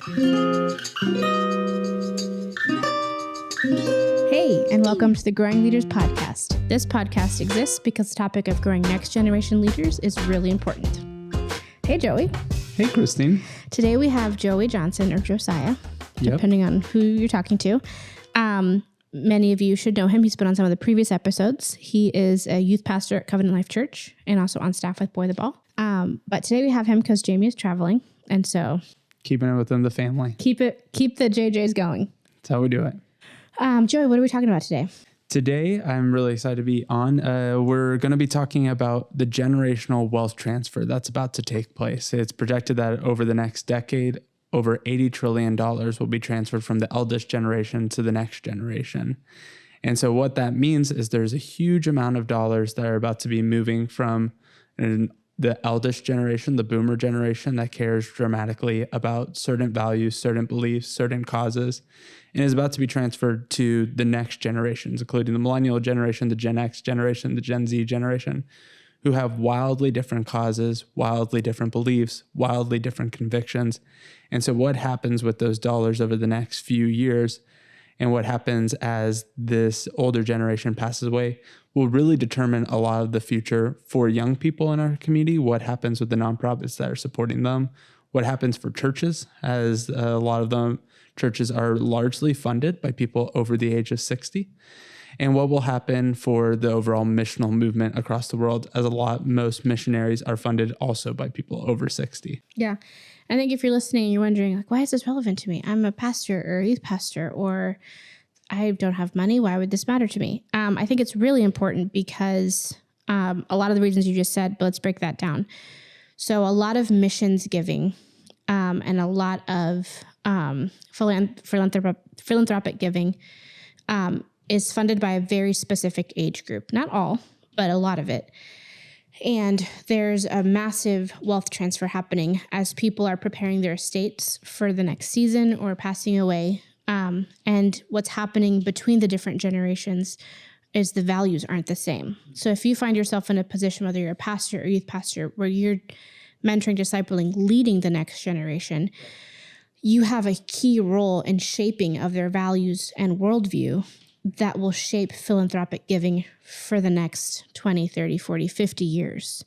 Hey, and welcome to the Growing Leaders Podcast. This podcast exists because the topic of growing next generation leaders is really important. Hey, Joey. Hey, Christine. Today we have Joey Johnson, or Josiah, depending on who you're talking to. Many of you should know him. He's been on some of the previous episodes. He is a youth pastor at Covenant Life Church and also on staff with Boy the Ball. But today we have him because Jamie is traveling, and so Keeping it within the family. keep the JJs going. That's how we do it. Joey, what are we talking about today? Today, I'm really excited to be on. We're going to be talking about the generational wealth transfer that's about to take place. It's projected that over the next decade, over $80 trillion will be transferred from the eldest generation to the next generation. And so what that means is there's a huge amount of dollars that are about to be moving from the eldest generation, the boomer generation that cares dramatically about certain values, certain beliefs, certain causes, and is about to be transferred to the next generations, including the millennial generation, the Gen X generation, the Gen Z generation, who have wildly different causes, wildly different beliefs, wildly different convictions. And so what happens with those dollars over the next few years and what happens as this older generation passes away will really determine a lot of the future for young people in our community, what happens with the nonprofits that are supporting them, what happens for churches, as a lot of them churches are largely funded by people over the age of 60, and what will happen for the overall missional movement across the world, as most missionaries are funded also by people over 60. Yeah. I think if you're listening and you're wondering, like, why is this relevant to me? I'm a pastor or a youth pastor, or I don't have money. Why would this matter to me? I think it's really important because a lot of the reasons you just said, but let's break that down. So a lot of missions giving and a lot of philanthropic giving is funded by a very specific age group. Not all, but a lot of it. And there's a massive wealth transfer happening as people are preparing their estates for the next season or passing away. And what's happening between the different generations is the values aren't the same. So if you find yourself in a position, whether you're a pastor or youth pastor, where you're mentoring, discipling, leading the next generation, you have a key role in shaping of their values and worldview that will shape philanthropic giving for the next 20, 30, 40, 50 years.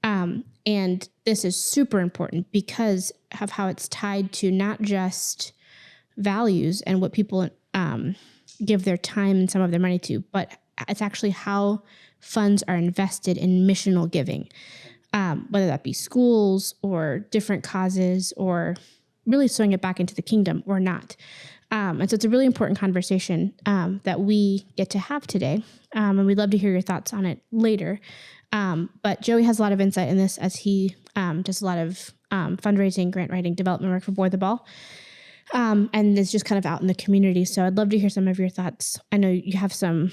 And this is super important because of how it's tied to not just values and what people give their time and some of their money to, but it's actually how funds are invested in missional giving, whether that be schools or different causes or really sewing it back into the kingdom or not. And so it's a really important conversation that we get to have today. And we'd love to hear your thoughts on it later. But Joey has a lot of insight in this as he does a lot of fundraising, grant writing, development work for Boy the Ball. And is just kind of out in the community. So I'd love to hear some of your thoughts. I know you have some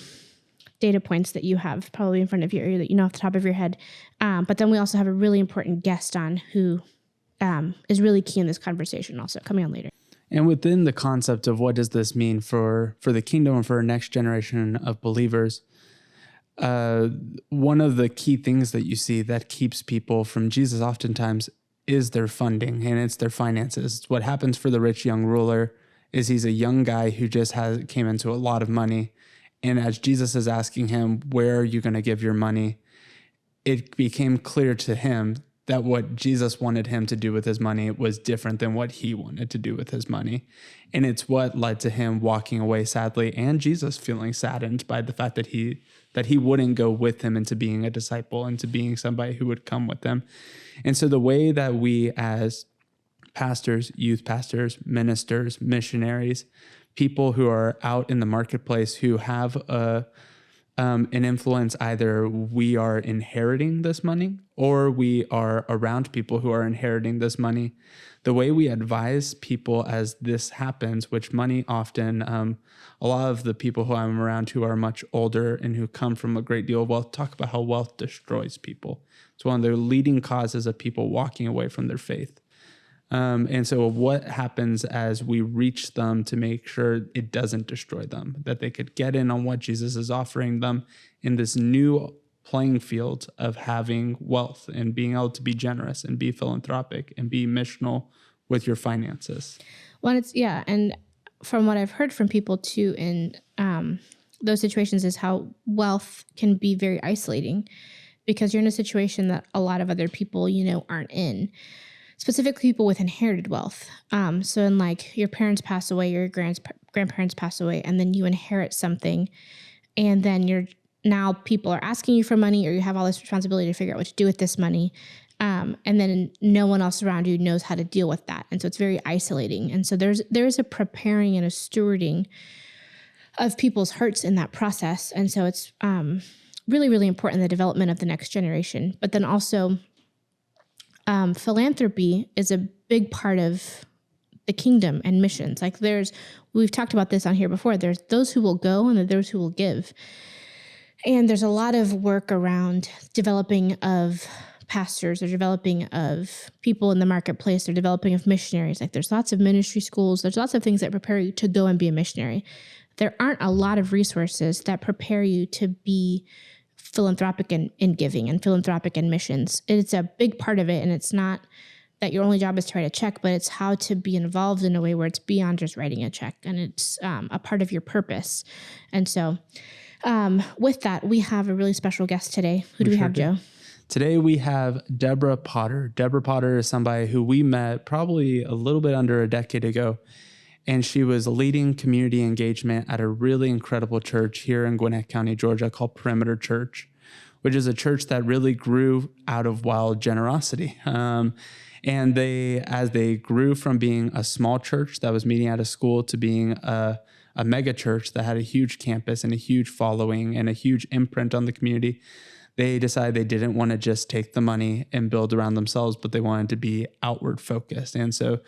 data points that you have probably in front of you or that you know off the top of your head. But then we also have a really important guest on who is really key in this conversation also coming on later. And within the concept of what does this mean for the kingdom and for our next generation of believers, one of the key things that you see that keeps people from Jesus oftentimes is their funding and it's their finances. What happens for the rich young ruler is he's a young guy who just came into a lot of money. And as Jesus is asking him, where are you going to give your money? It became clear to him that what Jesus wanted him to do with his money was different than what he wanted to do with his money. And it's what led to him walking away sadly and Jesus feeling saddened by the fact that he wouldn't go with him into being a disciple, into being somebody who would come with him. And so the way that we as pastors, youth pastors, ministers, missionaries, people who are out in the marketplace who have an influence, either we are inheriting this money or we are around people who are inheriting this money. The way we advise people as this happens, which money often, a lot of the people who I'm around who are much older and who come from a great deal of wealth talk about how wealth destroys people. It's one of the leading causes of people walking away from their faith. And so what happens as we reach them to make sure it doesn't destroy them, that they could get in on what Jesus is offering them in this new playing field of having wealth and being able to be generous and be philanthropic and be missional with your finances. Well, and from what I've heard from people too in those situations is how wealth can be very isolating because you're in a situation that a lot of other people, aren't in. Specifically people with inherited wealth. So in like your parents pass away, your grandparents pass away, and then you inherit something, and then now people are asking you for money, or you have all this responsibility to figure out what to do with this money. And then no one else around you knows how to deal with that. And so it's very isolating. And so there's a preparing and a stewarding of people's hurts in that process. And so it's really, really important, the development of the next generation. But then also philanthropy is a big part of the kingdom and missions. Like we've talked about this on here before. There's those who will go and there's who will give. And there's a lot of work around developing of pastors or developing of people in the marketplace or developing of missionaries. Like there's lots of ministry schools. There's lots of things that prepare you to go and be a missionary. There aren't a lot of resources that prepare you to be philanthropic in giving and philanthropic in missions. It's a big part of it. And it's not that your only job is to write a check, but it's how to be involved in a way where it's beyond just writing a check. And it's a part of your purpose. And so with that, we have a really special guest today. Who do we have, Joe? Today we have Debra Potter. Debra Potter is somebody who we met probably a little bit under a decade ago. And she was leading community engagement at a really incredible church here in Gwinnett County, Georgia, called Perimeter Church, which is a church that really grew out of wild generosity. And as they grew from being a small church that was meeting at a school to being a mega church that had a huge campus and a huge following and a huge imprint on the community, they decided they didn't want to just take the money and build around themselves, but they wanted to be outward focused. And so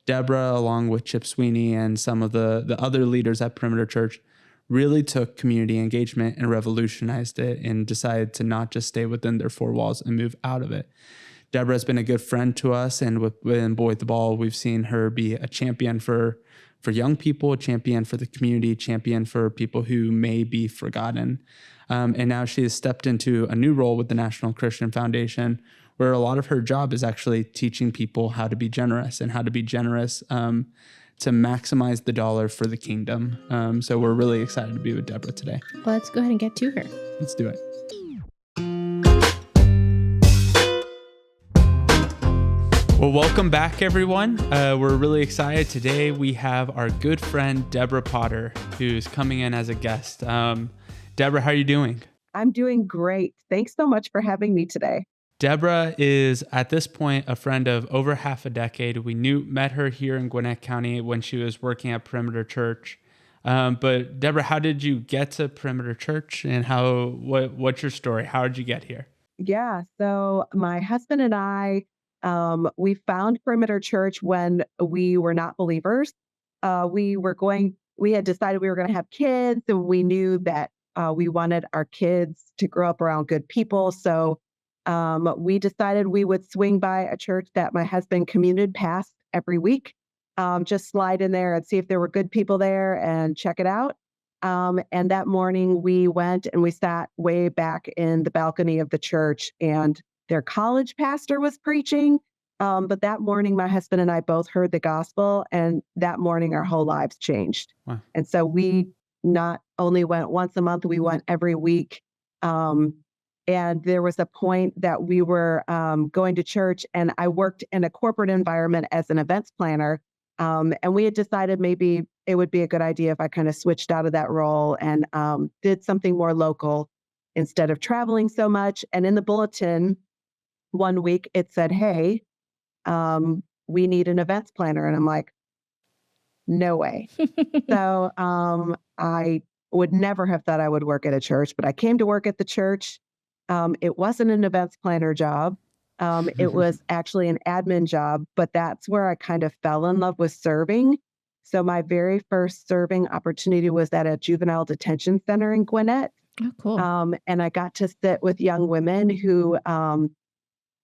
Debra, along with Chip Sweeney and some of the other leaders at Perimeter Church, really took community engagement and revolutionized it and decided to not just stay within their four walls and move out of it. Debra has been a good friend to us, and within Boy at the Ball, we've seen her be a champion for young people, a champion for the community, a champion for people who may be forgotten. And now she has stepped into a new role with the National Christian Foundation, where a lot of her job is actually teaching people how to be generous and how to be generous to maximize the dollar for the kingdom. So we're really excited to be with Debra today. Well, let's go ahead and get to her. Let's do it. Well, welcome back, everyone. We're really excited. Today we have our good friend, Debra Potter, who's coming in as a guest. Debra, how are you doing? I'm doing great. Thanks so much for having me today. Debra is, at this point, a friend of over half a decade. We met her here in Gwinnett County when she was working at Perimeter Church. But Debra, how did you get to Perimeter Church, and what's your story? How did you get here? Yeah, so my husband and I, we found Perimeter Church when we were not believers. We had decided we were going to have kids, and we knew that we wanted our kids to grow up around good people. So we decided we would swing by a church that my husband commuted past every week, just slide in there and see if there were good people there and check it out. And that morning we went and we sat way back in the balcony of the church, and their college pastor was preaching. But that morning, my husband and I both heard the gospel, and that morning our whole lives changed. Wow. And so we not only went once a month, we went every week. And there was a point that we were going to church, and I worked in a corporate environment as an events planner. And we had decided maybe it would be a good idea if I kind of switched out of that role and did something more local instead of traveling so much. And in the bulletin one week, it said, "Hey, we need an events planner." And I'm like, no way. So I would never have thought I would work at a church, but I came to work at the church. It wasn't an events planner job. It was actually an admin job, but that's where I kind of fell in love with serving. So my very first serving opportunity was at a juvenile detention center in Gwinnett. Oh, cool. And I got to sit with young women who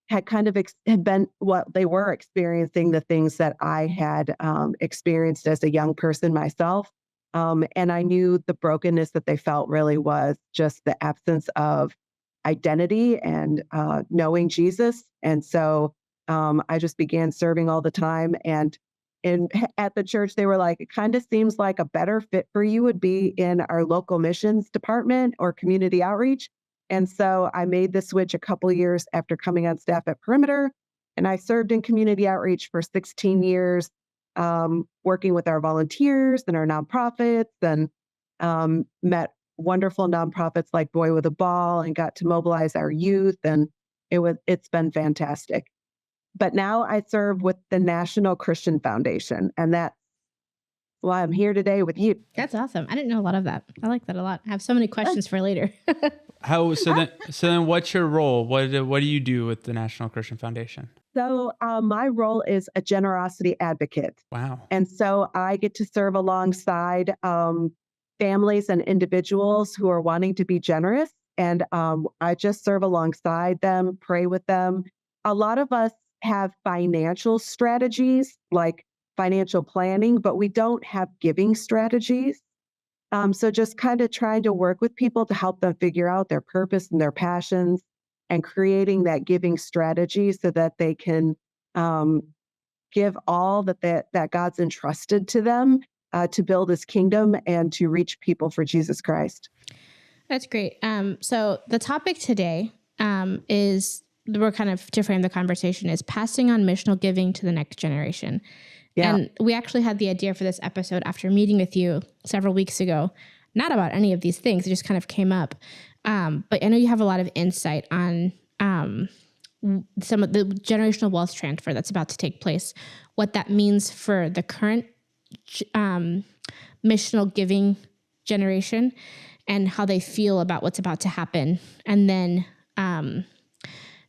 had kind of had been what they were experiencing, the things that I had experienced as a young person myself. And I knew the brokenness that they felt really was just the absence of identity and knowing Jesus. And so I just began serving all the time. And at the church, they were like, it kind of seems like a better fit for you would be in our local missions department or community outreach. And so I made the switch a couple of years after coming on staff at Perimeter. And I served in community outreach for 16 years, working with our volunteers and our nonprofits, and met wonderful nonprofits like Boy with a Ball, and got to mobilize our youth. And it's been fantastic. But now I serve with the National Christian Foundation, and that's why I'm here today with you. That's awesome. I didn't know a lot of that. I like that a lot. I have so many questions for later. So then what's your role? What do you do with the National Christian Foundation? So my role is a generosity advocate. Wow. And so I get to serve alongside families and individuals who are wanting to be generous. And I just serve alongside them, pray with them. A lot of us have financial strategies like financial planning, but we don't have giving strategies. So just kind of trying to work with people to help them figure out their purpose and their passions, and creating that giving strategy so that they can give all that God's entrusted to them to build his kingdom and to reach people for Jesus Christ. That's great. So the topic today is, we're kind of, to frame the conversation, is passing on missional giving to the next generation. Yeah. And we actually had the idea for this episode after meeting with you several weeks ago, not about any of these things. It just kind of came up. But I know you have a lot of insight on some of the generational wealth transfer that's about to take place, what that means for the current missional giving generation, and how they feel about what's about to happen. And then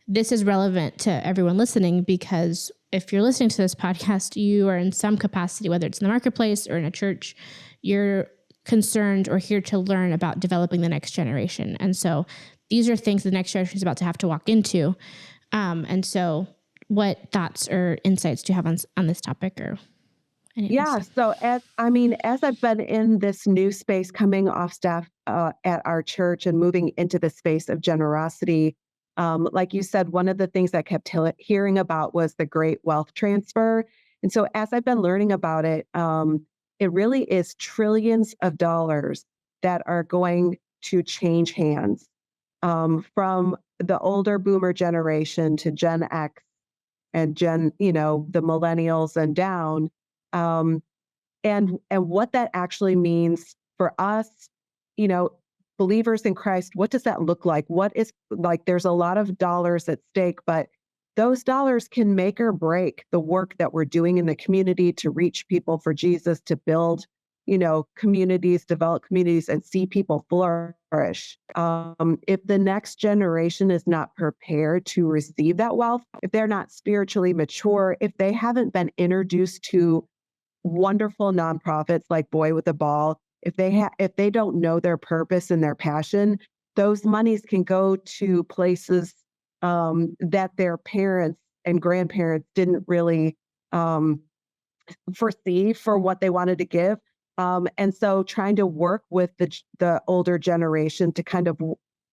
this is relevant to everyone listening, because if you're listening to this podcast, you are in some capacity, whether it's in the marketplace or in a church, you're concerned or here to learn about developing the next generation. And so these are things the next generation is about to have to walk into. And so what thoughts or insights do you have on this topic? Or Yeah. So as I've been in this new space, coming off staff at our church and moving into the space of generosity, like you said, one of the things I kept hearing about was the great wealth transfer. And so as I've been learning about it, it really is trillions of dollars that are going to change hands, from the older boomer generation to Gen X and the millennials and down. And what that actually means for us, believers in Christ. What does that look like? There's a lot of dollars at stake, but those dollars can make or break the work that we're doing in the community to reach people for Jesus, to build, communities, develop communities, and see people flourish. If the next generation is not prepared to receive that wealth, if they're not spiritually mature, if they haven't been introduced to wonderful nonprofits like Boy with a Ball, if they don't know their purpose and their passion, those monies can go to places that their parents and grandparents didn't really foresee for what they wanted to give. And so trying to work with the older generation to kind of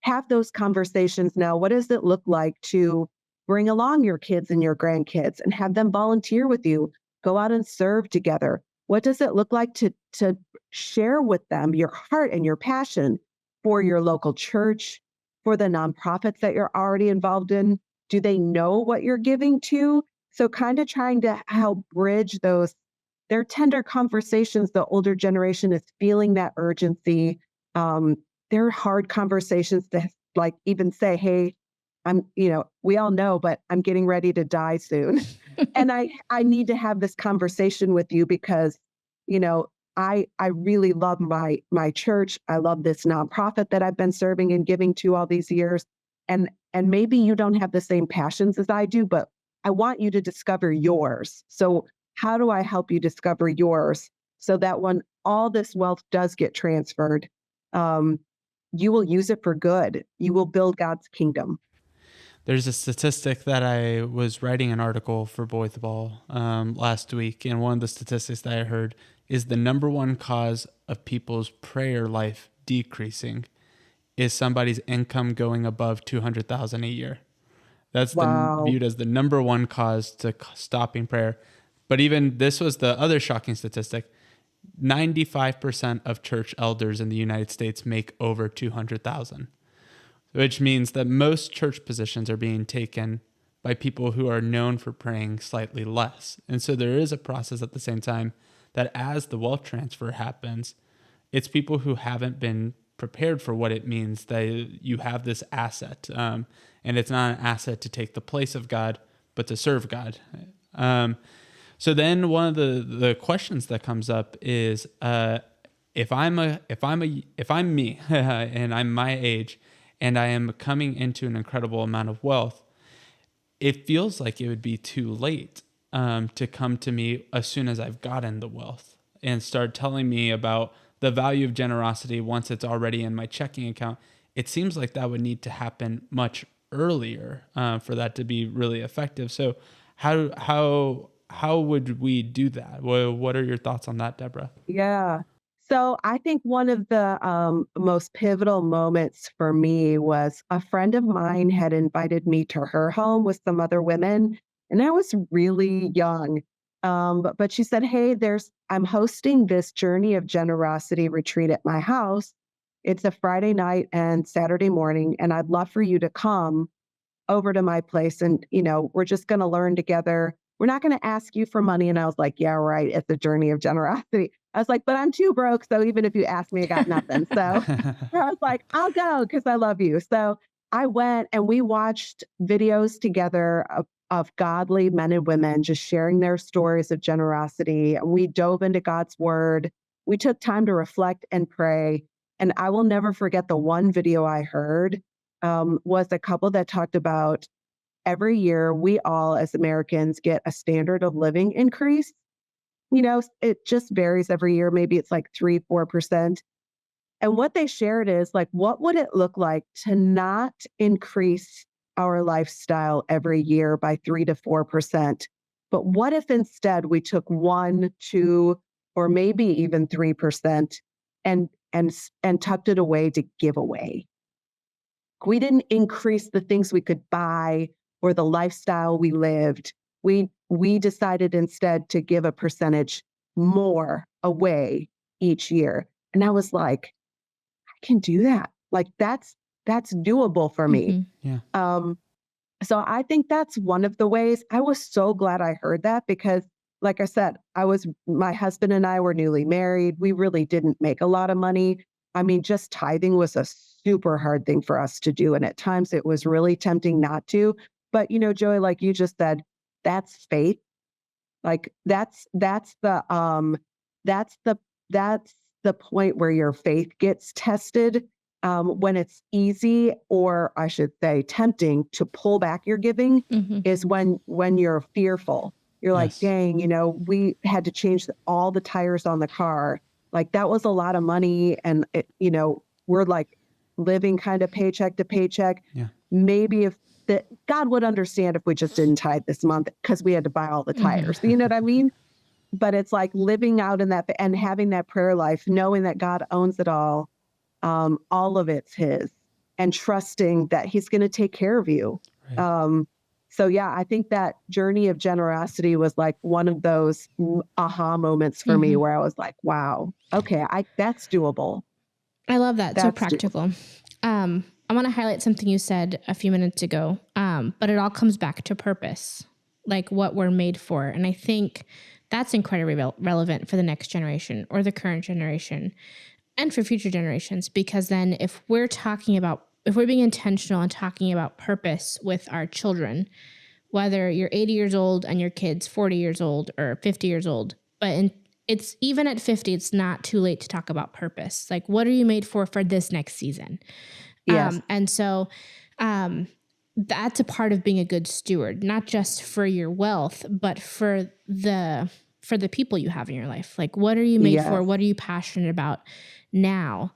have those conversations now. What does it look like to bring along your kids and your grandkids and have them volunteer with you? Go out and serve together. What does it look like to share with them your heart and your passion for your local church, for the nonprofits that you're already involved in? Do they know what you're giving to? So kind of trying to help bridge their tender conversations. The older generation is feeling that urgency. They're hard conversations to even say, hey, we all know, but I'm getting ready to die soon. And I need to have this conversation with you because, I really love my church. I love this nonprofit that I've been serving and giving to all these years. And maybe you don't have the same passions as I do, but I want you to discover yours. So how do I help you discover yours so that when all this wealth does get transferred, you will use it for good. You will build God's kingdom. There's a statistic that I was writing an article for Boy with the Ball last week, and one of the statistics that I heard is the number one cause of people's prayer life decreasing is somebody's income going above $200,000 a year. That's Wow. viewed as the number one cause to stopping prayer. But even this was the other shocking statistic. 95% of church elders in the United States make over 200,000, which means that most church positions are being taken by people who are known for praying slightly less. And so there is a process at the same time that as the wealth transfer happens, it's people who haven't been prepared for what it means that you have this asset. And it's not an asset to take the place of God, but to serve God. So then one of the questions that comes up is, if I'm me and I'm my age and I am coming into an incredible amount of wealth, it feels like it would be too late to come to me as soon as I've gotten the wealth and start telling me about the value of generosity once it's already in my checking account. It seems like that would need to happen much earlier for that to be really effective. So how would we do that? What are your thoughts on that, Deborah? Yeah. So I think one of the most pivotal moments for me was a friend of mine had invited me to her home with some other women, and I was really young. But she said, "Hey, I'm hosting this Journey of Generosity retreat at my house. It's a Friday night and Saturday morning, and I'd love for you to come over to my place, and we're just going to learn together. We're not going to ask you for money." And I was like, "Yeah, right. It's a journey of generosity." I was like, "But I'm too broke, so even if you ask me, I got nothing." So I was like, "I'll go because I love you." So I went and we watched videos together of godly men and women just sharing their stories of generosity. And we dove into God's word. We took time to reflect and pray. And I will never forget the one video I heard was a couple that talked about every year we all as Americans get a standard of living increase. It just varies every year. Maybe it's like 3-4%. And what they shared is like, what would it look like to not increase our lifestyle every year by 3 to 4%? But what if instead we took 1, 2, or maybe even 3% and tucked it away to give away? We didn't increase the things we could buy or the lifestyle we lived. We decided instead to give a percentage more away each year. And I was like, I can do that. Like that's doable for me. Mm-hmm. Yeah. So I think that's one of the ways. I was so glad I heard that because like I said, my husband and I were newly married. We really didn't make a lot of money. I mean, just tithing was a super hard thing for us to do. And at times it was really tempting not to. But Joey, like you just said, that's faith. Like that's the that's the point where your faith gets tested when it's easy, or I should say tempting to pull back your giving Mm-hmm. is when you're fearful. You're like, Yes. dang, we had to change all the tires on the car. Like that was a lot of money. And we're like living kind of paycheck to paycheck. Yeah. Maybe if that God would understand if we just didn't tithe this month because we had to buy all the Mm-hmm. tires. You know what I mean? But it's like living out in that and having that prayer life, knowing that God owns it all of it's his, and trusting that he's going to take care of you. Right. So yeah, I think that journey of generosity was like one of those aha moments for me Mm-hmm. where I was like, wow, okay, that's doable. I love that. So That's practical. I want to highlight something you said a few minutes ago, but it all comes back to purpose, like what we're made for. And I think that's incredibly relevant for the next generation or the current generation and for future generations, because then if we're being intentional and talking about purpose with our children, whether you're 80 years old and your kid's 40 years old or 50 years old, it's even at 50, it's not too late to talk about purpose. Like, what are you made for this next season? Yes. And so that's a part of being a good steward, not just for your wealth, but for the people you have in your life. Like, what are you made for? What are you passionate about now?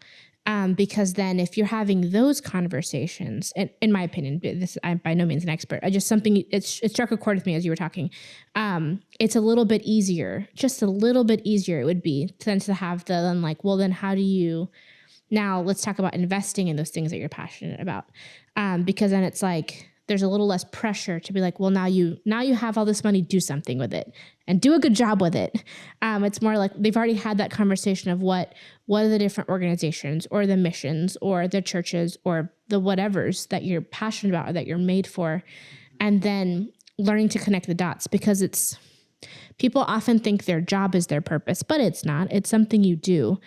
Because then if you're having those conversations, and in my opinion, I'm by no means an expert. It struck a chord with me as you were talking. It's a little bit easier, just a little bit easier it would be then to have then how do you, now let's talk about investing in those things that you're passionate about. Because then it's like, there's a little less pressure to be like, well, now you have all this money, do something with it and do a good job with it. It's more like they've already had that conversation of what are the different organizations or the missions or the churches or the whatevers that you're passionate about or that you're made for. And then learning to connect the dots, because people often think their job is their purpose, but it's not. It's something you do.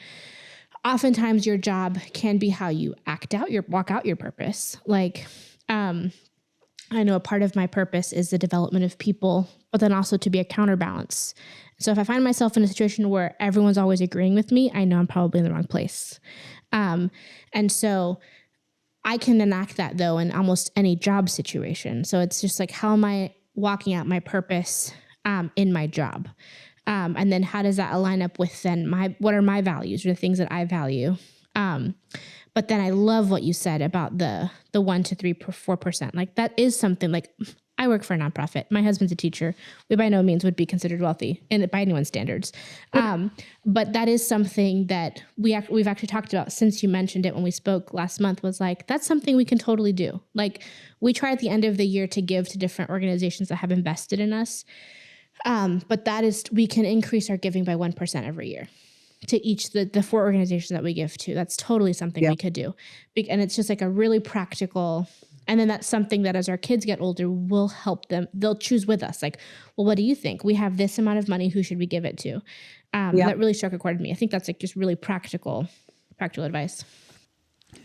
Oftentimes your job can be how you walk out your purpose. Like, I know a part of my purpose is the development of people, but then also to be a counterbalance. So if I find myself in a situation where everyone's always agreeing with me, I know I'm probably in the wrong place. And so I can enact that, though, in almost any job situation. So it's just like, how am I walking out my purpose in my job? And then how does that align up with then what are my values or the things that I value? But then I love what you said about the 1 to 3, 4%. Like that is something. Like, I work for a nonprofit. My husband's a teacher. We by no means would be considered wealthy by anyone's standards. But that is something that we've actually talked about since you mentioned it when we spoke last month, was like, that's something we can totally do. Like, we try at the end of the year to give to different organizations that have invested in us. But we can increase our giving by 1% every year to each the 4 organizations that we give to. That's totally something we could do. And it's just like a really practical, and then that's something that as our kids get older will help them. They'll choose with us. Like, well, what do you think? We have this amount of money. Who should we give it to? That really struck a chord with me. I think that's like just really practical advice.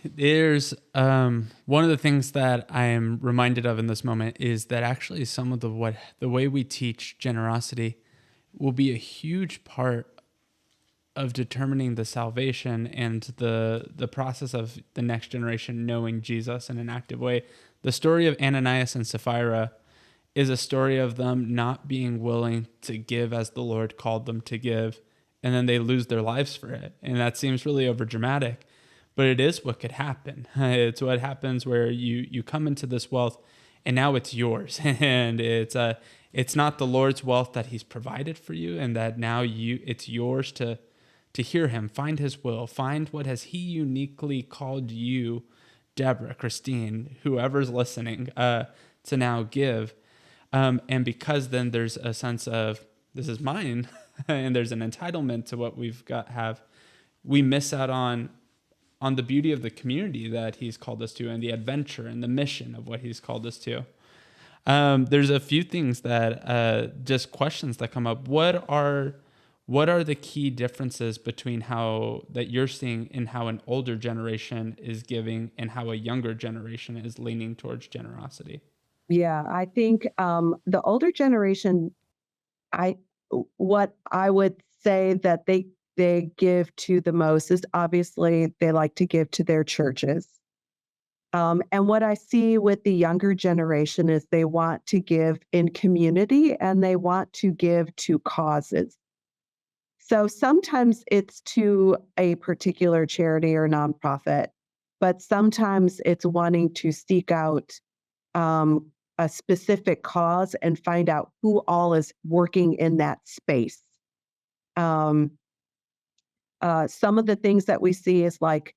There's one of the things that I am reminded of in this moment is that actually some of the way we teach generosity will be a huge part of determining the salvation and the process of the next generation knowing Jesus in an active way. The story of Ananias and Sapphira is a story of them not being willing to give as the Lord called them to give, and then they lose their lives for it. And that seems really overdramatic, but it is what could happen. It's what happens where you come into this wealth and now it's yours. And it's not the Lord's wealth that he's provided for you, and that now it's yours to hear him, find his will, find what has he uniquely called you, Debra, Christine, whoever's listening, to now give. And because then there's a sense of, this is mine, and there's an entitlement to what we miss out on the beauty of the community that he's called us to, and the adventure and the mission of what he's called us to. There's a few things that, just questions that come up. What are the key differences between how that you're seeing in how an older generation is giving and how a younger generation is leaning towards generosity? Yeah, I think the older generation, what I would say that they give to the most is, obviously they like to give to their churches. And what I see with the younger generation is they want to give in community and they want to give to causes. So sometimes it's to a particular charity or nonprofit, but sometimes it's wanting to seek out a specific cause and find out who all is working in that space. Um, some of the things that we see is like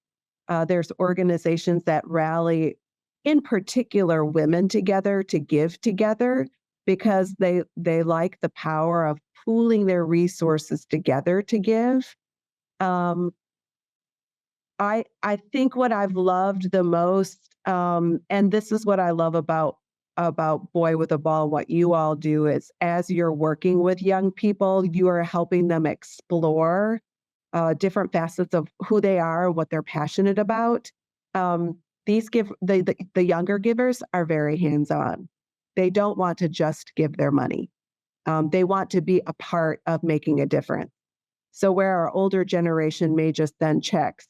there's organizations that rally, in particular, women together to give together because they like the power of pooling their resources together to give. Um, I think what I've loved the most, and this is what I love about Boy with a Ball, what you all do is, as you're working with young people, you are helping them explore different facets of who they are, what they're passionate about. The younger givers are very hands-on. They don't want to just give their money. They want to be a part of making a difference. So where our older generation may just then checks,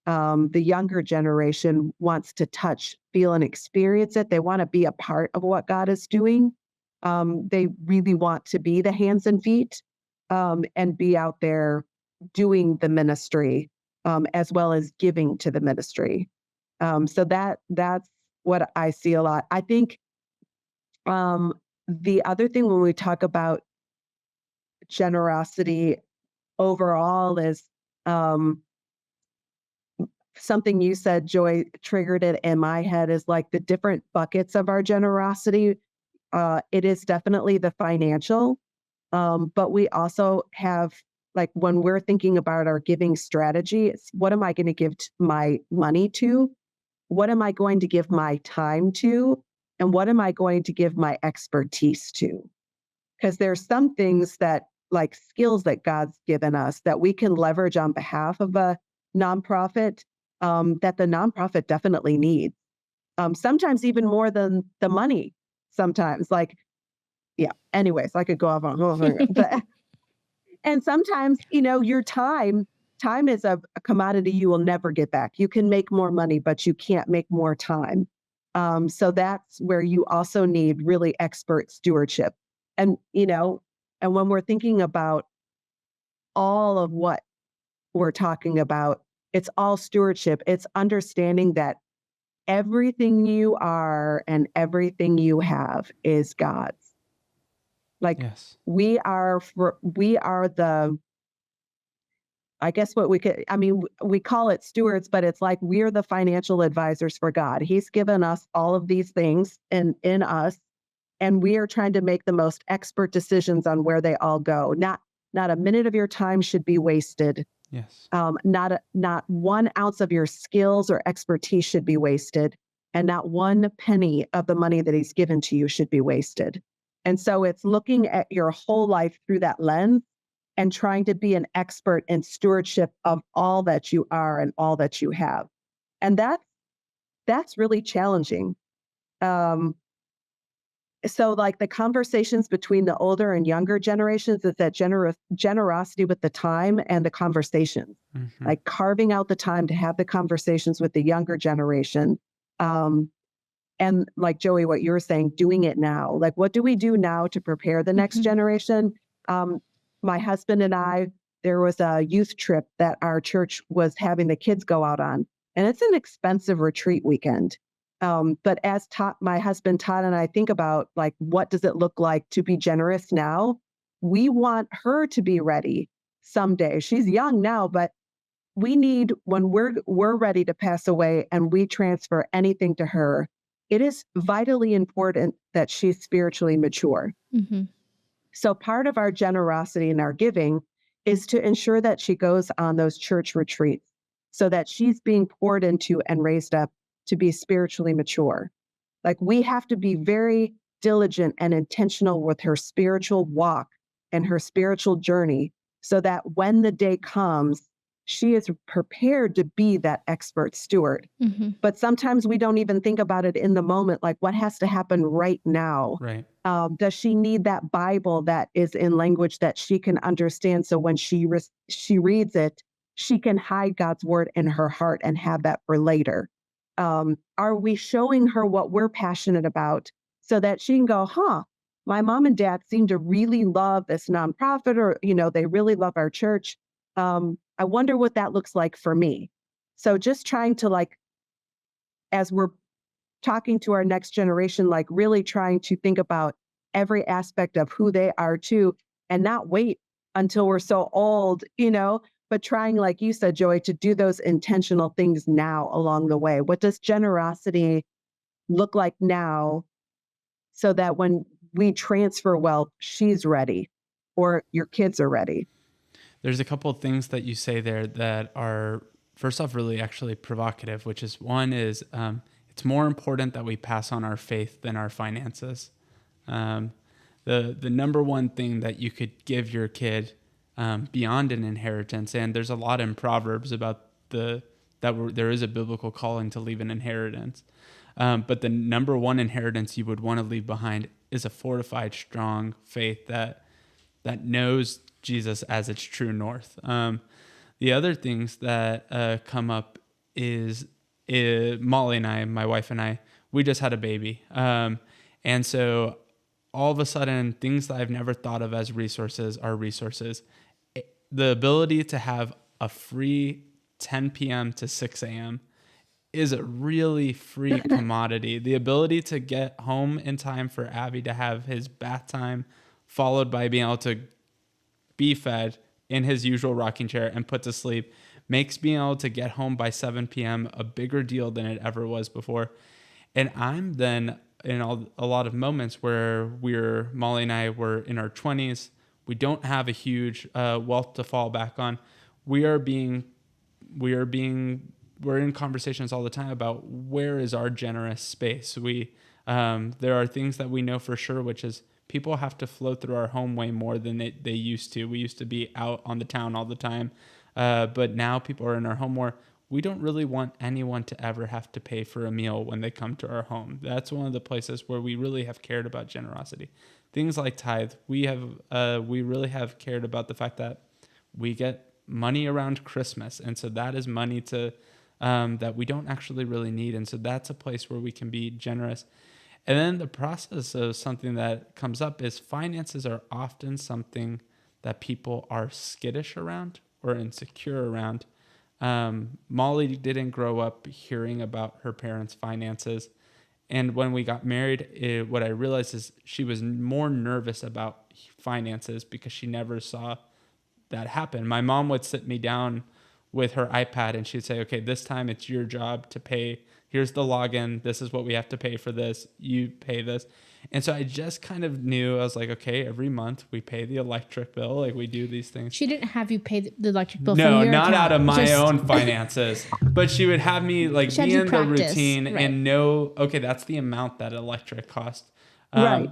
the younger generation wants to touch, feel, and experience it. They want to be a part of what God is doing. They really want to be the hands and feet and be out there doing the ministry as well as giving to the ministry. So that's what I see a lot. I think the other thing when we talk about generosity overall is something you said, Joy, triggered it in my head is like the different buckets of our generosity. It is definitely the financial, but we also have, like, when we're thinking about our giving strategy, it's what am I going to give my money to? What am I going to give my time to? And what am I going to give my expertise to? Because there's some things that, like skills that God's given us, that we can leverage on behalf of a nonprofit, that the nonprofit definitely needs. Sometimes even more than the money. Sometimes, like, yeah. Anyways, I could go off on, but and sometimes, your time is a commodity you will never get back. You can make more money, but you can't make more time. So that's where you also need really expert stewardship. And, and when we're thinking about all of what we're talking about, it's all stewardship. It's understanding that everything you are and everything you have is God's. Like, Yes. we are the, I guess what we could, I mean, we call it stewards, but it's like we're the financial advisors for God. He's given us all of these things in us, and we are trying to make the most expert decisions on where they all go. Not a minute of your time should be wasted. Yes. Not 1 ounce of your skills or expertise should be wasted, and not 1 penny of the money that He's given to you should be wasted. And so it's looking at your whole life through that lens and trying to be an expert in stewardship of all that you are and all that you have. And that's really challenging. Um, so like the conversations between the older and younger generations is that generosity with the time and the conversations, Mm-hmm. like carving out the time to have the conversations with the younger generation. And like Joey, what you're saying, doing it now. Like, what do we do now to prepare the next generation? My husband and I, there was a youth trip that our church was having the kids go out on, and it's an expensive retreat weekend. But as my husband Todd and I think about, like, what does it look like to be generous now? We want her to be ready someday. She's young now, but we need, when we're ready to pass away and we transfer anything to her, it is vitally important that she's spiritually mature. Mm-hmm. So part of our generosity and our giving is to ensure that she goes on those church retreats so that she's being poured into and raised up to be spiritually mature. Like, we have to be very diligent and intentional with her spiritual walk and her spiritual journey so that when the day comes, she is prepared to be that expert steward. Mm-hmm. But sometimes we don't even think about it in the moment, like what has to happen right now. Right. Does she need that Bible that is in language that she can understand? So when she reads it, she can hide God's word in her heart and have that for later. Are we showing her what we're passionate about so that she can go, my mom and dad seem to really love this nonprofit, or, they really love our church. I wonder what that looks like for me. So just trying to, like, as we're talking to our next generation, like really trying to think about every aspect of who they are too, and not wait until we're so old, but trying, like you said, Joy, to do those intentional things now along the way. What does generosity look like now so that when we transfer wealth, she's ready or your kids are ready? There's a couple of things that you say there that are, first off, really actually provocative, which is, one is it's more important that we pass on our faith than our finances. The number one thing that you could give your kid beyond an inheritance, and there's a lot in Proverbs about there is a biblical calling to leave an inheritance. But the number one inheritance you would want to leave behind is a fortified, strong faith that knows Jesus as its true north. The other things that come up is Molly and I, my wife and I, we just had a baby. And so all of a sudden, things that I've never thought of as resources are resources. The ability to have a free 10 p.m. to 6 a.m. is a really free commodity. The ability to get home in time for Abby to have his bath time, followed by being able to be fed in his usual rocking chair and put to sleep, makes being able to get home by 7 p.m. a bigger deal than it ever was before. And I'm then in a lot of moments where Molly and I were in our 20s. We don't have a huge wealth to fall back on. We're in conversations all the time about where is our generous space. There are things that we know for sure, which is people have to flow through our home way more than they used to. We used to be out on the town all the time. But now people are in our home more. We don't really want anyone to ever have to pay for a meal when they come to our home. That's one of the places where we really have cared about generosity. Things like tithe, we really have cared about the fact that we get money around Christmas. And so that is money that we don't actually really need. And so that's a place where we can be generous. And then the process of something that comes up is finances are often something that people are skittish around or insecure around. Molly didn't grow up hearing about her parents' finances. And when we got married, what I realized is she was more nervous about finances because she never saw that happen. My mom would sit me down with her iPad and she'd say, okay, this time it's your job to pay. Here's the login. This is what we have to pay for this. You pay this. And so I just kind of knew, I was like, okay, every month we pay the electric bill. Like we do these things. She didn't have you pay the electric bill No, from your not account. out of my own finances, but she would have me like be in the routine and know, okay, that's the amount that electric cost. Right.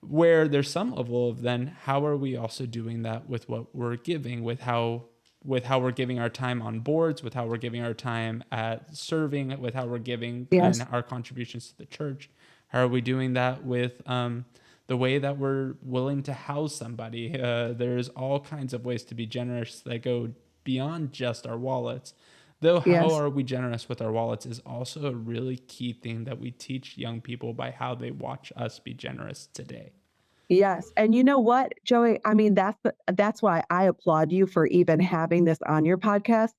Where there's some level of then how are we also doing that with what we're giving, with how we're giving our time on boards, with how we're giving our time at serving, with how we're giving and our contributions to the church. How are we doing that with the way that we're willing to house somebody? There's all kinds of ways to be generous that go beyond just our wallets. Though how are we generous with our wallets is also a really key thing that we teach young people by how they watch us be generous today. Yes. And you know what, Joey? I mean, that's why I applaud you for even having this on your podcast.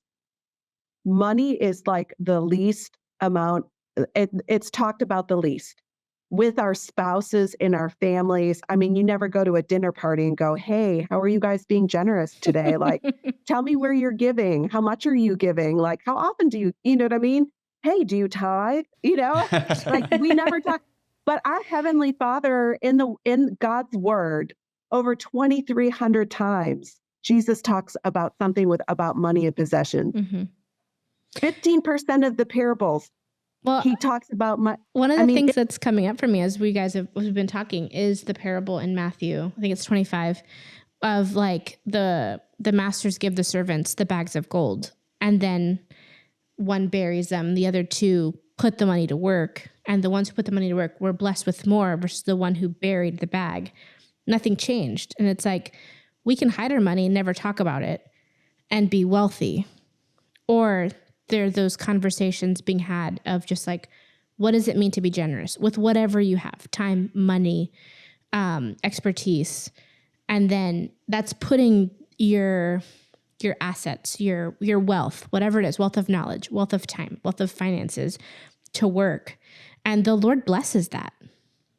Money is like the least amount. It's talked about the least with our spouses in our families. I mean, you never go to a dinner party and go, hey, how are you guys being generous today? Like, tell me where you're giving. How much are you giving? Like, how often you know what I mean? Hey, do you tithe? Like we never talk. But our Heavenly Father in God's Word, over 2,300 times, Jesus talks about something about money and possessions. Mm-hmm. 15% of the parables, he talks about money. One of the things that's coming up for me as we've been talking is the parable in Matthew. I think it's 25 of like the masters give the servants the bags of gold, and then one buries them. The other two put the money to work, and the ones who put the money to work were blessed with more versus the one who buried the bag. Nothing changed. And it's like, we can hide our money and never talk about it and be wealthy. Or there are those conversations being had of just like, what does it mean to be generous with whatever you have? Time, money, expertise. And then that's putting your assets, your wealth, whatever it is, wealth of knowledge, wealth of time, wealth of finances to work. And the Lord blesses that.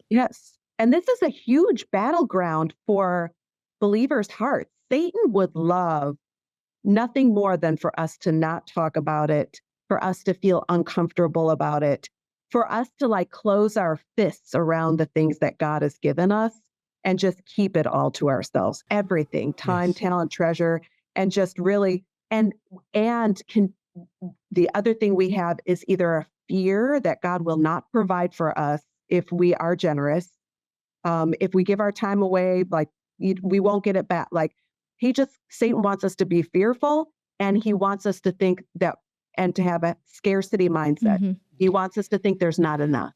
Yes. And this is a huge battleground for believers' hearts. Satan would love nothing more than for us to not talk about it, for us to feel uncomfortable about it, for us to like close our fists around the things that God has given us and just keep it all to ourselves. Everything, time, talent, treasure, and just really, the other thing we have is either a fear that God will not provide for us if we are generous. If we give our time away, like we won't get it back. Like Satan wants us to be fearful, and he wants us to think that, and to have a scarcity mindset. Mm-hmm. He wants us to think there's not enough.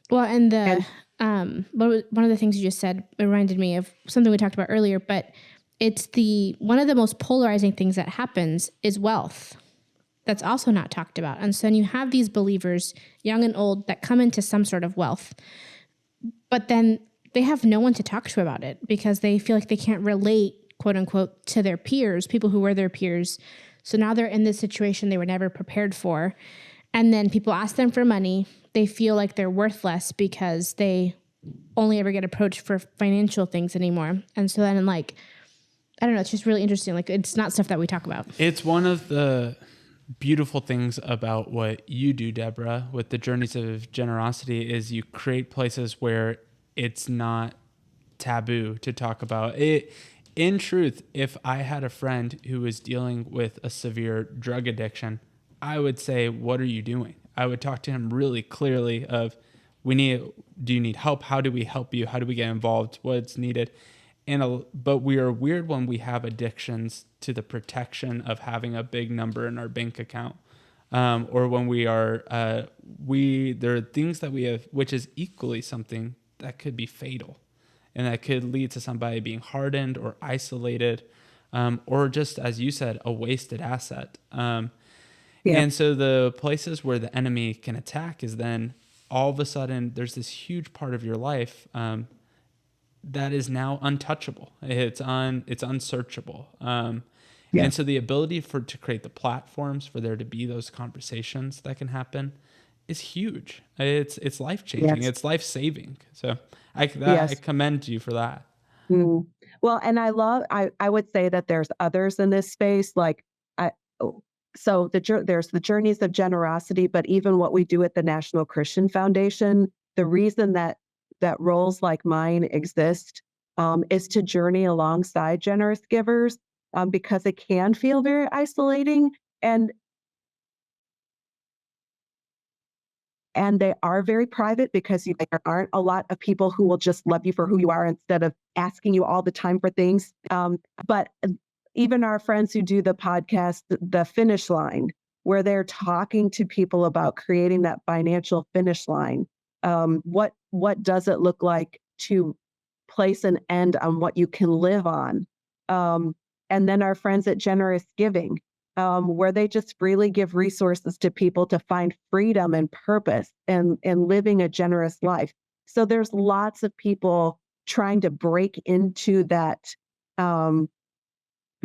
Well, one of the things you just said reminded me of something we talked about earlier, but it's one of the most polarizing things that happens is wealth. That's also not talked about. And so then you have these believers, young and old, that come into some sort of wealth, but then they have no one to talk to about it because they feel like they can't relate, quote unquote, to their peers, people who were their peers. So now they're in this situation they were never prepared for. And then people ask them for money. They feel like they're worthless because they only ever get approached for financial things anymore. And so then like I don't know. It's just really interesting. Like, it's not stuff that we talk about. It's one of the beautiful things about what you do, Debra, with the Journeys of Generosity is you create places where it's not taboo to talk about it. In truth, if I had a friend who was dealing with a severe drug addiction, I would say, what are you doing? I would talk to him really clearly of, do you need help? How do we help you? How do we get involved? What's needed? But we are weird when we have addictions to the protection of having a big number in our bank account. Or when we are, there are things that we have, which is equally something that could be fatal and that could lead to somebody being hardened or isolated, or just, as you said, a wasted asset. And so the places where the enemy can attack is then all of a sudden there's this huge part of your life that is now untouchable. It's unsearchable. And so the ability to create the platforms for there to be those conversations that can happen is huge. It's life-changing. It's life-saving. So I commend you for that. Mm. Well, and I would say that there's others in this space. Like, there's the Journeys of Generosity, but even what we do at the National Christian Foundation, the reason that roles like mine exist is to journey alongside generous givers, because it can feel very isolating, and they are very private because there aren't a lot of people who will just love you for who you are instead of asking you all the time for things. But even our friends who do the podcast, The Finish Line, where they're talking to people about creating that financial finish line. What does it look like to place an end on what you can live on? And then our friends at Generous Giving, where they just freely give resources to people to find freedom and purpose and living a generous life. So there's lots of people trying to break into that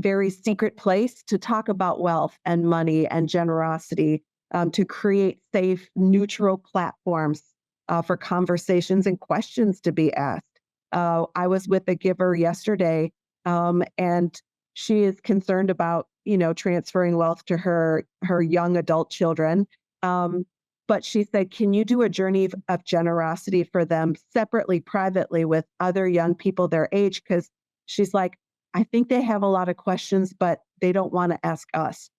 very secret place to talk about wealth and money and generosity, to create safe, neutral platforms for conversations and questions to be asked. I was with a giver yesterday, and she is concerned about, transferring wealth to her young adult children. But she said, can you do a journey of generosity for them separately, privately, with other young people their age? Because she's like, I think they have a lot of questions, but they don't want to ask us.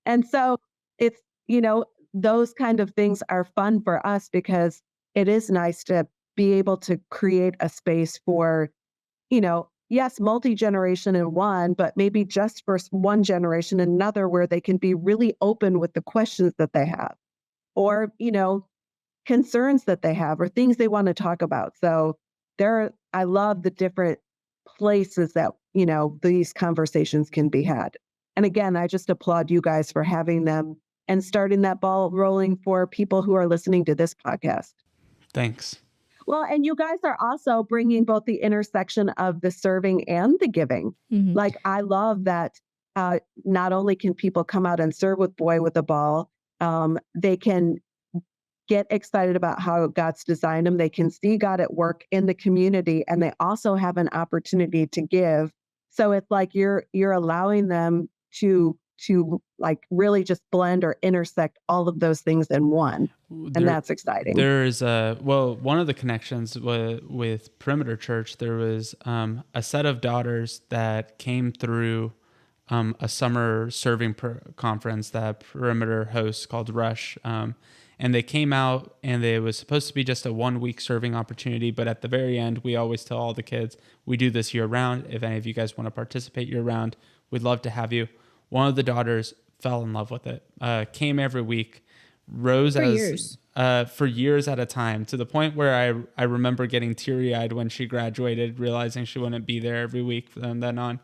And so it's, those kind of things are fun for us because it is nice to be able to create a space for, yes, multi-generation in one, but maybe just for one generation, another where they can be really open with the questions that they have, or, concerns that they have, or things they want to talk about. So I love the different places that, these conversations can be had. And again, I just applaud you guys for having them and starting that ball rolling for people who are listening to this podcast. Thanks. Well, and you guys are also bringing both the intersection of the serving and the giving. Mm-hmm. Like, I love that not only can people come out and serve with Boy with a Ball, they can get excited about how God's designed them. They can see God at work in the community, and they also have an opportunity to give. So it's like you're allowing them to like really just blend or intersect all of those things in one. And that's exciting. There is one of the connections with Perimeter Church, there was a set of daughters that came through a summer serving conference that Perimeter hosts called Rush. And they came out, and it was supposed to be just a 1-week serving opportunity. But at the very end, we always tell all the kids, we do this year round. If any of you guys want to participate year round, we'd love to have you. One of the daughters fell in love with it, came every week, rose for years at a time, to the point where I remember getting teary-eyed when she graduated, realizing she wouldn't be there every week from then on,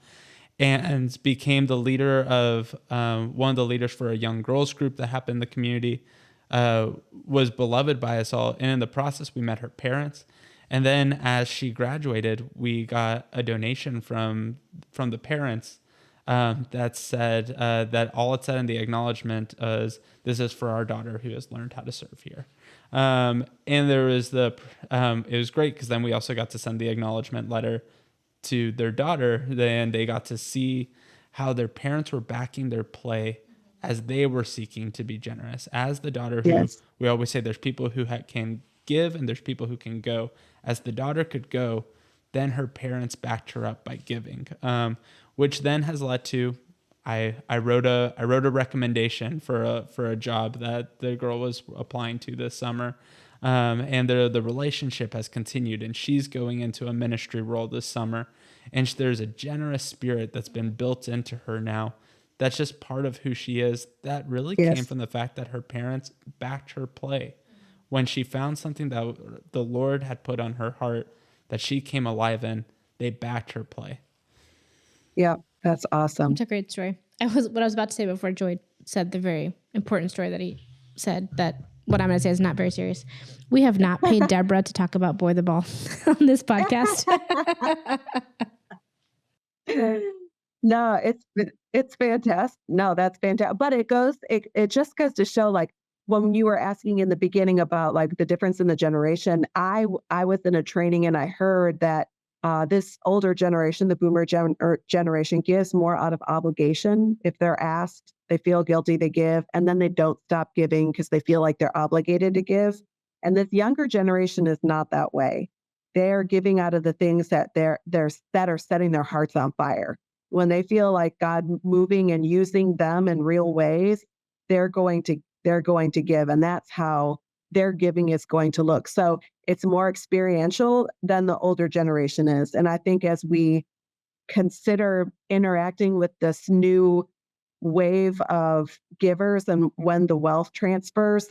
and became the leader of one of the leaders for a young girls group that happened in the community. Was beloved by us all. And in the process, we met her parents. And then as she graduated, we got a donation from the parents that said that all it said in the acknowledgement is, this is for our daughter who has learned how to serve here. And there was it was great because then we also got to send the acknowledgement letter to their daughter, then they got to see how their parents were backing their play as they were seeking to be generous. As the daughter, who Yes. we always say there's people who can give and there's people who can go. As the daughter could go, then her parents backed her up by giving, which then has led to I wrote a recommendation for a job that the girl was applying to this summer, and the relationship has continued, and she's going into a ministry role this summer, and there's a generous spirit that's been built into her now. That's just part of who she is. That really came Yes. from the fact that her parents backed her play. When she found something that the Lord had put on her heart that she came alive in, they backed her play. Yeah, that's awesome. It's a great story. What I was about to say before Joy said the very important story that he said, that what I'm going to say is not very serious. We have not paid Debra to talk about Boy the Ball on this podcast. No, it's fantastic. No, that's fantastic. But it just goes to show, like, when you were asking in the beginning about like the difference in the generation, I was in a training and I heard that this older generation, the boomer generation, gives more out of obligation. If they're asked, they feel guilty, they give, and then they don't stop giving because they feel like they're obligated to give. And this younger generation is not that way. They're giving out of the things that that are setting their hearts on fire. When they feel like God moving and using them in real ways, they're going to give, and that's how their giving is going to look. So it's more experiential than the older generation is. And I think as we consider interacting with this new wave of givers and when the wealth transfers,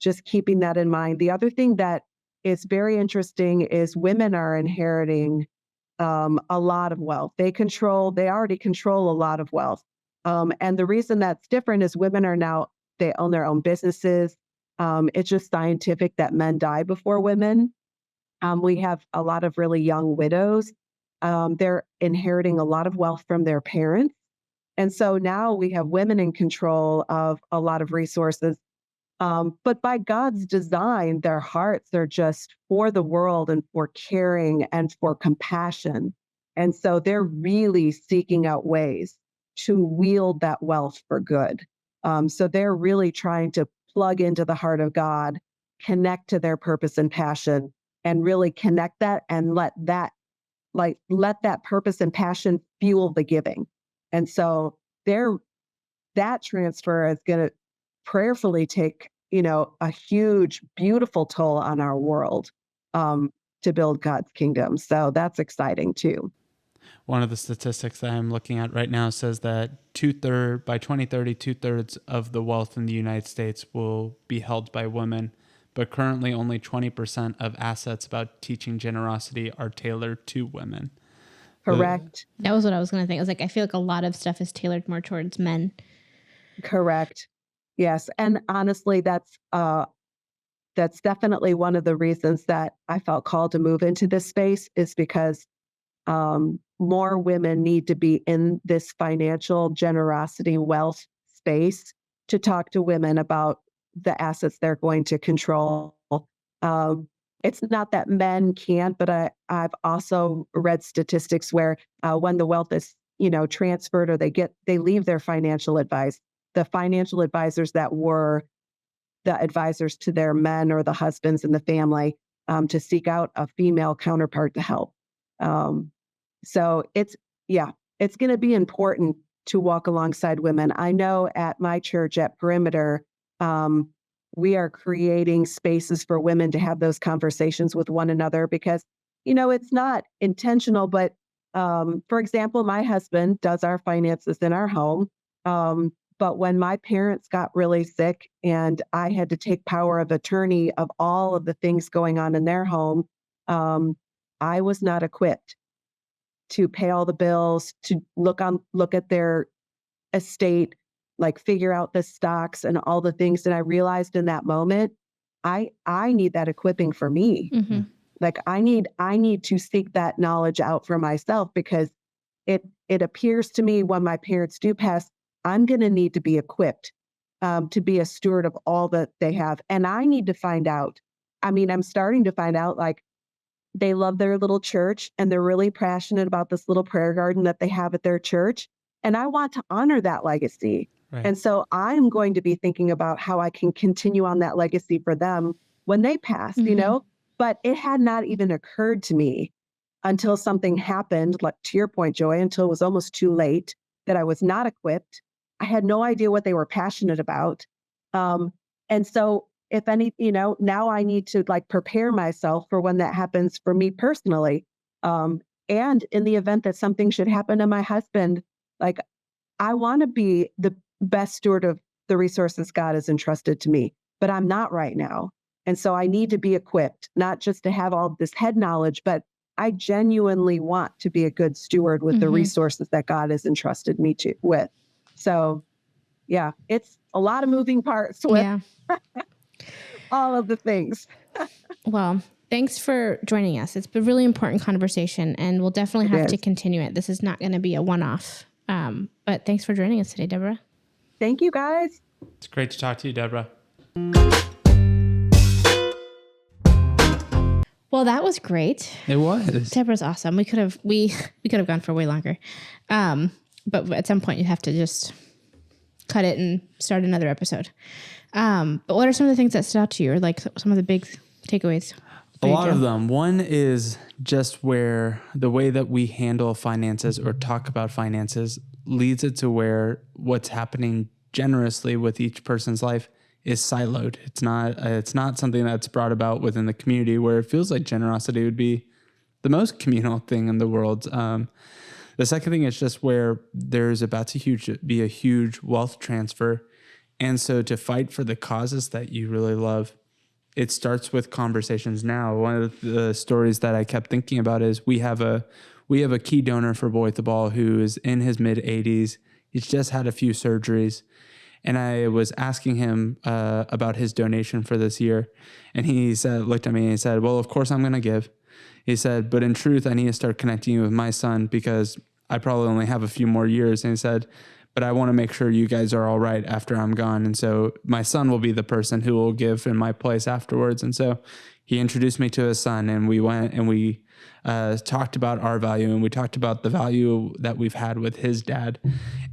just keeping that in mind. The other thing that is very interesting is women are inheriting a lot of wealth. They already control a lot of wealth. And the reason that's different is women are now, they own their own businesses. It's just scientific that men die before women. We have a lot of really young widows. They're inheriting a lot of wealth from their parents. And so now we have women in control of a lot of resources. But by God's design, their hearts are just for the world and for caring and for compassion. And so they're really seeking out ways to wield that wealth for good. So they're really trying to plug into the heart of God, connect to their purpose and passion, and really connect that and let that purpose and passion fuel the giving. And so that transfer is going to prayerfully take, a huge, beautiful toll on our world, to build God's kingdom. So that's exciting too. One of the statistics that I'm looking at right now says that by 2030, 2/3 of the wealth in the United States will be held by women, but currently only 20% of assets about teaching generosity are tailored to women. Correct. That was what I was going to think. I was like, I feel like a lot of stuff is tailored more towards men. Correct. Yes. And honestly, that's definitely one of the reasons that I felt called to move into this space, is because more women need to be in this financial generosity wealth space to talk to women about the assets they're going to control. It's not that men can't, but I've also read statistics where when the wealth is, transferred, or they leave their financial advice, the financial advisors that were the advisors to their men or the husbands in the family, to seek out a female counterpart to help. So it's going to be important to walk alongside women. I know at my church at Perimeter, we are creating spaces for women to have those conversations with one another, because, it's not intentional, but for example, my husband does our finances in our home. But when my parents got really sick and I had to take power of attorney of all of the things going on in their home, I was not equipped to pay all the bills, to look at their estate, like figure out the stocks and all the things. And I realized in that moment, I need that equipping for me. Mm-hmm. Like I need to seek that knowledge out for myself, because it appears to me when my parents do pass, I'm going to need to be equipped to be a steward of all that they have. And I need to find out. I mean, I'm starting to find out, like, they love their little church and they're really passionate about this little prayer garden that they have at their church. And I want to honor that legacy. Right. And so I'm going to be thinking about how I can continue on that legacy for them when they pass, but it had not even occurred to me until something happened, like to your point, Joy, until it was almost too late, that I was not equipped. I had no idea what they were passionate about. And so if any, now I need to like prepare myself for when that happens for me personally. And in the event that something should happen to my husband, like I want to be the best steward of the resources God has entrusted to me, but I'm not right now. And so I need to be equipped, not just to have all this head knowledge, but I genuinely want to be a good steward with the resources that God has entrusted me with. So yeah, it's a lot of moving parts with all of the things. Well, thanks for joining us. It's been a really important conversation, and we'll definitely have to continue it. This is not going to be a one-off. But thanks for joining us today, Deborah. Thank you, guys. It's great to talk to you, Deborah. Well, that was great. It was. Deborah's awesome. We could have gone for way longer. But at some point you have to just cut it and start another episode. But what are some of the things that stood out to you, or like some of the big takeaways? A lot of them. One is just where the way that we handle finances or talk about finances leads it to where what's happening generously with each person's life is siloed. It's not something that's brought about within the community, where it feels like generosity would be the most communal thing in the world. The second thing is just where there's about to be a huge wealth transfer. And so to fight for the causes that you really love, it starts with conversations now. One of the stories that I kept thinking about is we have a key donor for Boy at the Ball who is in his mid-80s. He's just had a few surgeries. And I was asking him about his donation for this year. And he looked at me and he said, well, of course I'm going to give. He said, but in truth, I need to start connecting you with my son because I probably only have a few more years. And he said, but I want to make sure you guys are all right after I'm gone. And so my son will be the person who will give in my place afterwards. And so he introduced me to his son, and we went and we talked about our value, and we talked about the value that we've had with his dad.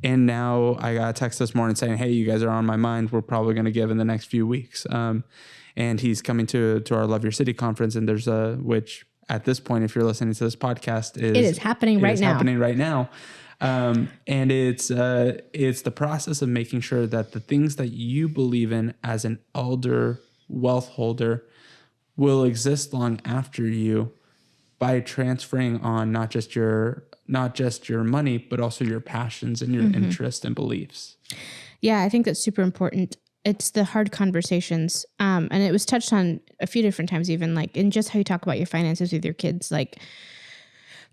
And now I got a text this morning saying, hey, you guys are on my mind. We're probably going to give in the next few weeks. And he's coming to our Love Your City conference. And there's which at this point, if you're listening to this podcast, it is happening right now. And it's the process of making sure that the things that you believe in as an elder wealth holder will exist long after you by transferring on not just your money, but also your passions and your interests and beliefs. Yeah, I think that's super important. It's the hard conversations. And it was touched on a few different times, even like in just how you talk about your finances with your kids, like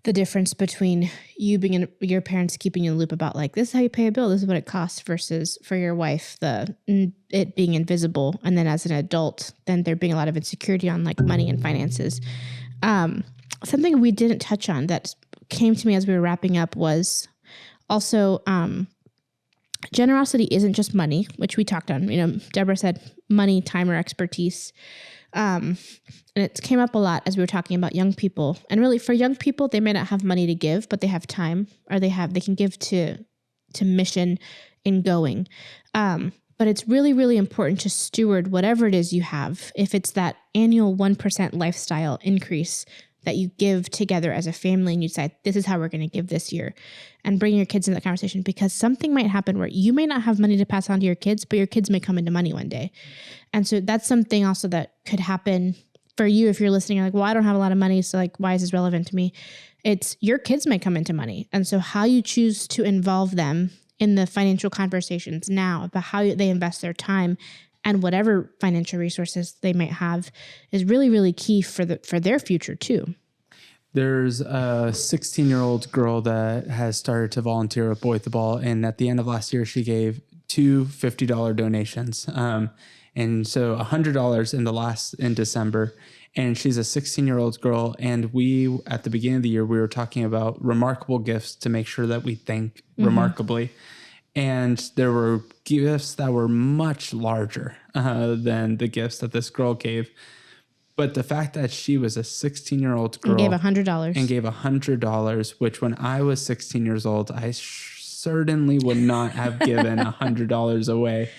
the difference between you being your parents keeping you in the loop about like, this is how you pay a bill, this is what it costs, versus for your wife, it being invisible. And then as an adult, then there being a lot of insecurity on like money and finances. Something we didn't touch on that came to me as we were wrapping up was also generosity isn't just money, which we talked on. Deborah said money, time, or expertise. And it came up a lot as we were talking about young people. And really for young people, they may not have money to give, but they have time, or they can give to mission in going. But it's really, really important to steward whatever it is you have. If it's that annual 1% lifestyle increase that you give together as a family, and you decide this is how we're going to give this year, and bring your kids in that conversation, because something might happen where you may not have money to pass on to your kids, but your kids may come into money one day. And so that's something also that could happen for you if you're listening. You're like, well, I don't have a lot of money, so like, why is this relevant to me? It's your kids may come into money. And so how you choose to involve them in the financial conversations now about how they invest their time and whatever financial resources they might have is really, really key for their future too. There's a 16-year-old girl that has started to volunteer at Boy at the Ball. And at the end of last year, she gave two $50 donations. And so $100 in December. And she's a 16-year-old girl. And we, at the beginning of the year, we were talking about remarkable gifts to make sure that we think remarkably. And there were gifts that were much larger than the gifts that this girl gave. But the fact that she was a 16-year-old girl And gave $100. and gave $100, which when I was 16 years old, I certainly would not have given $100 away.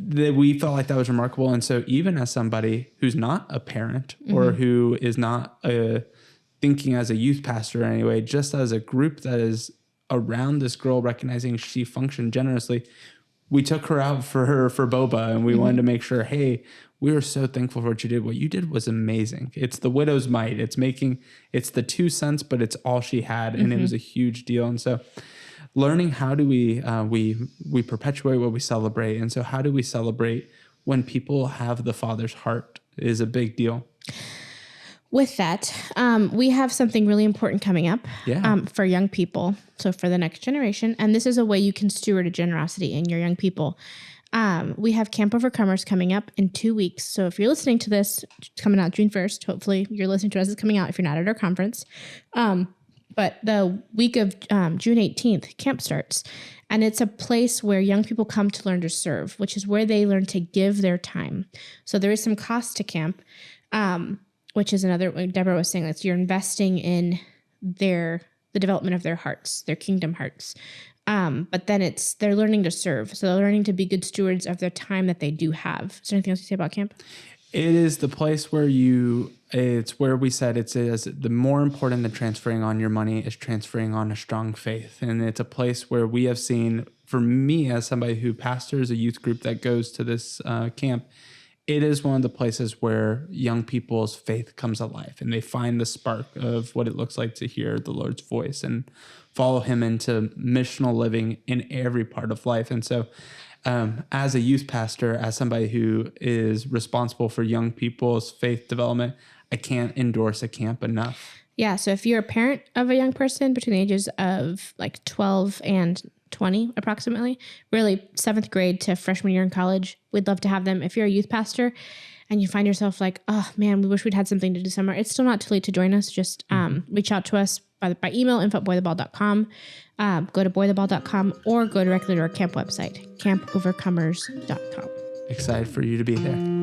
That we felt like that was remarkable. And so even as somebody who's not a parent or who is not thinking as a youth pastor anyway, just as a group that is around this girl, recognizing she functioned generously, we took her out for boba, and we wanted to make sure, hey, we were so thankful for what you did. What you did was amazing. It's the widow's mite. It's the 2 cents, but it's all she had. And it was a huge deal. And so learning how do we perpetuate what we celebrate. And so how do we celebrate when people have the Father's heart is a big deal. With that, we have something really important coming up for young people. So for the next generation, and this is a way you can steward a generosity in your young people. We have Camp Overcomers coming up in 2 weeks. So if you're listening to this, it's coming out June 1st. Hopefully you're listening to us. It's coming out if you're not at our conference. But the week of June 18th, camp starts. And it's a place where young people come to learn to serve, which is where they learn to give their time. So there is some cost to camp, which is another, Deborah was saying, that you're investing in the development of their hearts, their kingdom hearts. But then they're learning to serve. So they're learning to be good stewards of their time that they do have. Is there anything else you say about camp? It is the place where it's where we said it says the more important than transferring on your money is transferring on a strong faith. And it's a place where we have seen, for me as somebody who pastors a youth group that goes to this camp, it is one of the places where young people's faith comes alive and they find the spark of what it looks like to hear the Lord's voice and follow him into missional living in every part of life. And so as a youth pastor, as somebody who is responsible for young people's faith development, I can't endorse a camp enough. Yeah. So if you're a parent of a young person between the ages of like 12 and 20 approximately, really 7th grade to freshman year in college, we'd love to have them. If you're a youth pastor and you find yourself like, oh man, we wish we'd had something to do summer, it's still not too late to join us. Just reach out to us by email, info@boytheball.com, go to boytheball.com, or go directly to our camp website, campovercomers.com. Excited for you to be there.